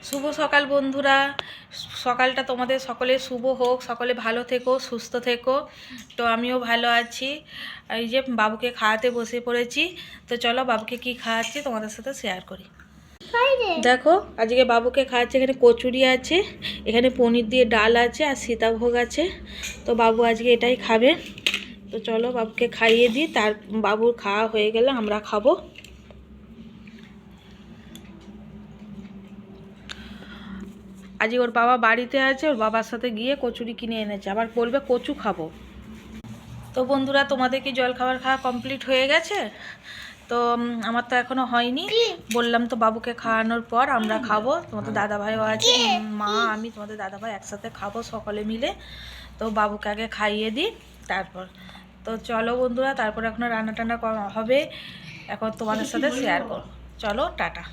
শুভ সকাল বন্ধুরা। সকালটা তোমাদের সকলের শুভ হোক, সকলে ভালো থেকো, সুস্থ থেকো। তো আমিও ভালো আছি। এই যে বাবুকে খাওয়াতে বসে পড়েছি। তো চলো বাবুকে কি খাওয়াচ্ছি তোমাদের সাথে শেয়ার করি। দেখো আজকে বাবুকে খাওয়াচ্ছে, এখানে কচুরি আছে, এখানে পনির দিয়ে ডাল আছে আর সীতাভোগ আছে। তো বাবু আজকে এটাই খাবে। তো চলো বাবুকে খাইয়ে দিই, তার বাবুর খাওয়া হয়ে গেলে আমরা খাবো। আজ ওর বাবা বাড়িতে আছে, ওর বাবার সাথে গিয়ে কচুরি কিনে এনেছে, আবার বলবে কচু খাবো। তো বন্ধুরা, তোমাদের কি জল খাবার খাওয়া কমপ্লিট হয়ে গেছে? তো আমার তো এখনো হয়নি। বললাম তো বাবুকে খাওয়ানোর পর আমরা খাবো। তোমাদের দাদাভাইও আছে, মা আমি তোমাদের দাদাভাই একসাথে খাবো সকলে মিলে। তো বাবুকে আগে খাইয়ে দিই তারপর। তো চলো বন্ধুরা, তারপর এখনো রান্না টান্না হবে, এখন তোমাদের সাথে শেয়ার করো। চলো টাটা।